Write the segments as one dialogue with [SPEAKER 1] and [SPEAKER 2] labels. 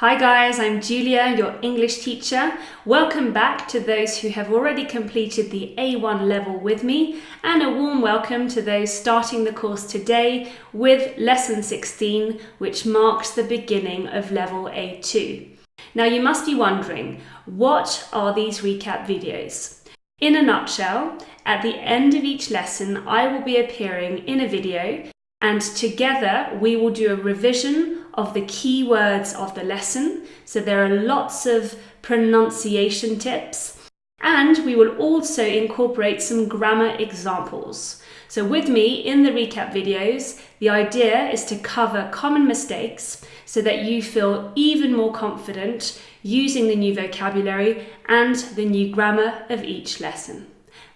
[SPEAKER 1] Hi guys, I'm Julia, your English teacher. Welcome back to those who have already completed the A1 level with me, and a warm welcome to those starting the course today with lesson 16, which marks the beginning of level A2. Now you must be wondering, what are these recap videos? In a nutshell, at the end of each lesson, I will be appearing in a video, and together we will do a revision of the key words of the lesson. So there are lots of pronunciation tips, and we will also incorporate some grammar examples. So with me in the recap videos, the idea is to cover common mistakes so that you feel even more confident using the new vocabulary and the new grammar of each lesson.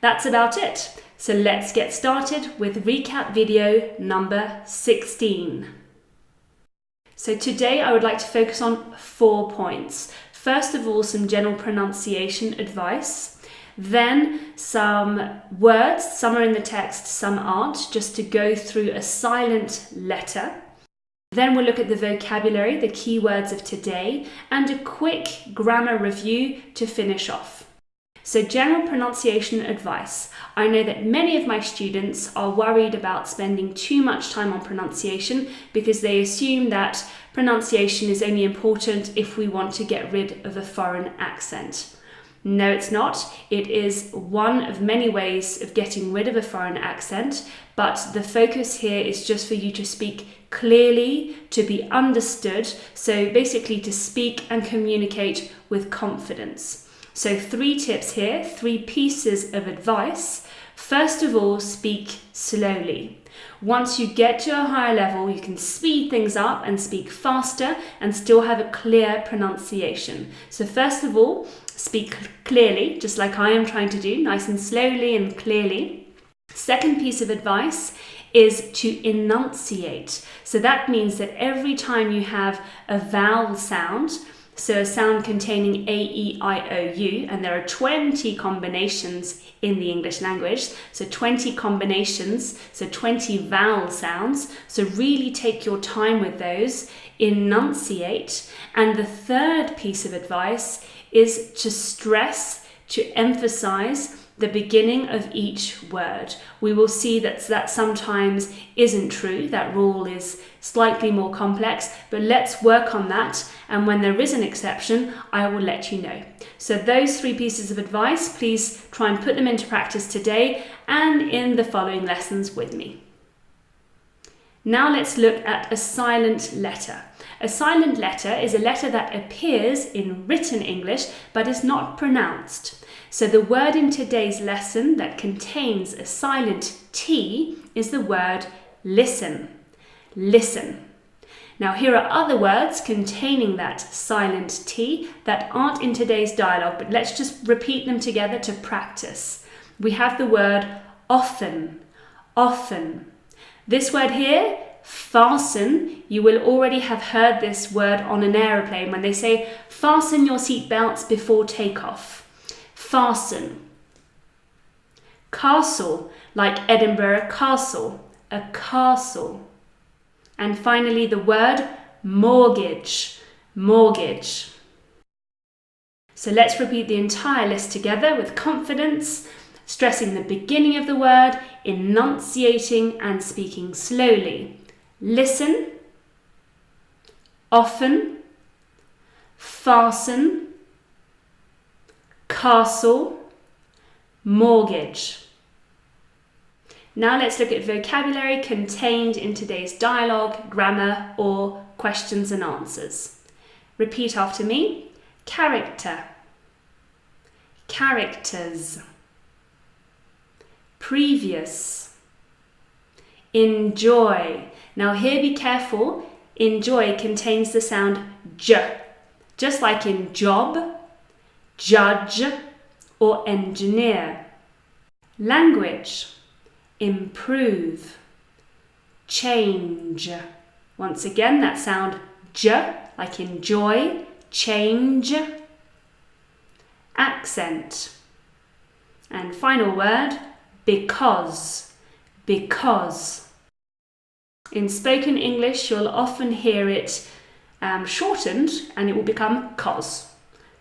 [SPEAKER 1] That's about it. So let's get started with recap video number 16. So today I would like to focus on 4 points. First of all, some general pronunciation advice. Then some words, some are in the text, some aren't, just to go through a silent letter. Then we'll look at the vocabulary, the key words of today, and a quick grammar review to finish off. So general pronunciation advice. I know that many of my students are worried about spending too much time on pronunciation because they assume that pronunciation is only important if we want to get rid of a foreign accent. No, it's not. It is one of many ways of getting rid of a foreign accent, but the focus here is just for you to speak clearly, to be understood, so basically to speak and communicate with confidence. So 3 tips here, 3 pieces of advice. First of all, speak slowly. Once you get to a higher level, you can speed things up and speak faster and still have a clear pronunciation. So first of all, speak clearly, just like I am trying to do, nice and slowly and clearly. Second piece of advice is to enunciate. So that means that every time you have a vowel sound, so a sound containing A, E, I, O, U, and there are 20 combinations in the English language, so 20 combinations, so 20 vowel sounds, so really take your time with those, enunciate. And the third piece of advice is to stress, to emphasize the beginning of each word. We will see that sometimes isn't true. That rule is slightly more complex, but let's work on that. And when there is an exception, I will let you know. So those 3 pieces of advice, please try and put them into practice today and in the following lessons with me. Now let's look at a silent letter. A silent letter is a letter that appears in written English but is not pronounced. So the word in today's lesson that contains a silent T is the word listen. Listen. Now here are other words containing that silent T that aren't in today's dialogue, but let's just repeat them together to practice. We have the word often, often. This word here, fasten, you will already have heard this word on an aeroplane when they say fasten your seatbelts before takeoff. Fasten. Castle, like Edinburgh Castle, a castle. And finally the word mortgage, mortgage. So let's repeat the entire list together with confidence, stressing the beginning of the word, enunciating and speaking slowly. Listen, often, fasten, castle, mortgage. Now let's look at vocabulary contained in today's dialogue, grammar, or questions and answers. Repeat after me. Character, characters, previous, enjoy. Now here be careful, enjoy contains the sound j, just like in job, judge, or engineer. Language, improve, change. Once again, that sound j, like enjoy, change. Accent. And final word, because, because. In spoken English, you'll often hear it shortened and it will become cos.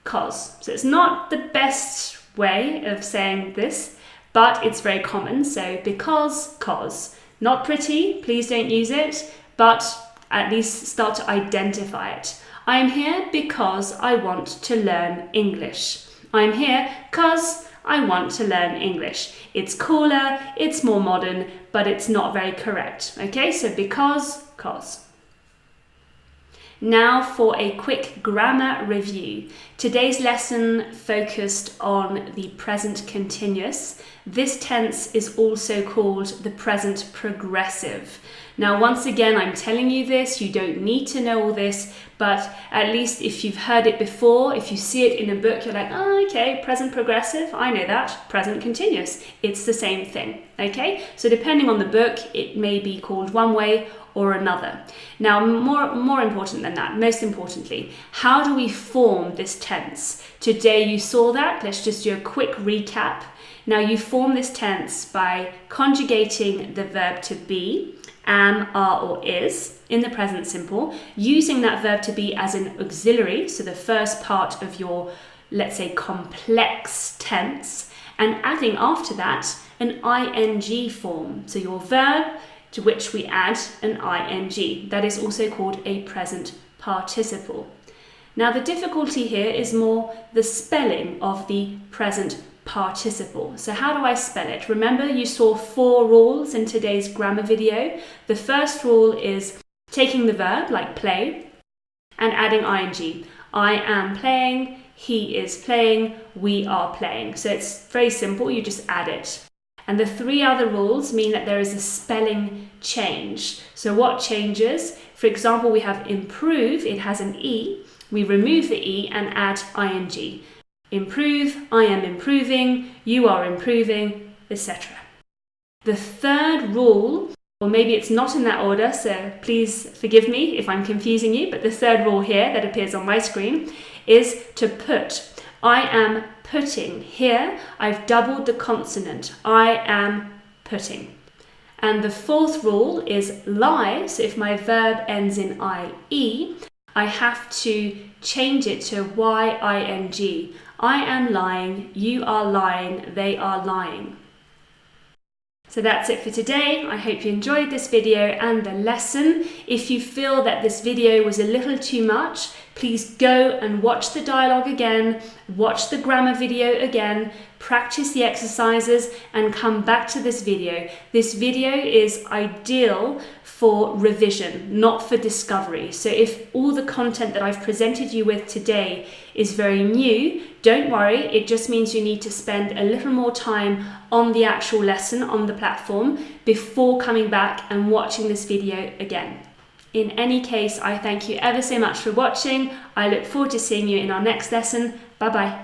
[SPEAKER 1] Cos. So it's not the best way of saying this, but it's very common. So because, cos. Not pretty, please don't use it, but at least start to identify it. I am here because I want to learn English. I'm here because I want to learn English. It's cooler, it's more modern, but it's not very correct. Okay, so because, cos. Now for a quick grammar review. Today's lesson focused on the present continuous. This tense is also called the present progressive. Now, once again, I'm telling you this, you don't need to know all this, but at least if you've heard it before, if you see it in a book, you're like, oh, okay, present progressive, I know that, present continuous, it's the same thing, okay? So depending on the book, it may be called one way or another. Now, more important than that, most importantly, how do we form this tense? Today you saw that, let's just do a quick recap. Now you form this tense by conjugating the verb to be, am, are, or is, in the present simple, using that verb to be as an auxiliary, so the first part of your, let's say, complex tense, and adding after that an ing form. So your verb to which we add an ing. That is also called a present participle. Now the difficulty here is more the spelling of the present participle. So how do I spell it? Remember, you saw 4 rules in today's grammar video. The first rule is taking the verb, like play, and adding ing. I am playing, he is playing, we are playing. So it's very simple, you just add it. And the 3 other rules mean that there is a spelling change. So what changes? For example, we have improve, it has an E. We remove the E and add ing. Improve, I am improving, you are improving, etc. The third rule, or maybe it's not in that order, so please forgive me if I'm confusing you, but the third rule here that appears on my screen is to put. I am putting. Here, I've doubled the consonant. I am putting. And the 4th rule is lie. So if my verb ends in ie, I have to change it to ying. I am lying, you are lying, they are lying. So that's it for today. I hope you enjoyed this video and the lesson. If you feel that this video was a little too much, please go and watch the dialogue again, watch the grammar video again, practice the exercises and come back to this video. This video is ideal for revision, not for discovery. So if all the content that I've presented you with today is very new, don't worry, it just means you need to spend a little more time on the actual lesson on the platform before coming back and watching this video again. In any case, I thank you ever so much for watching. I look forward to seeing you in our next lesson. Bye bye.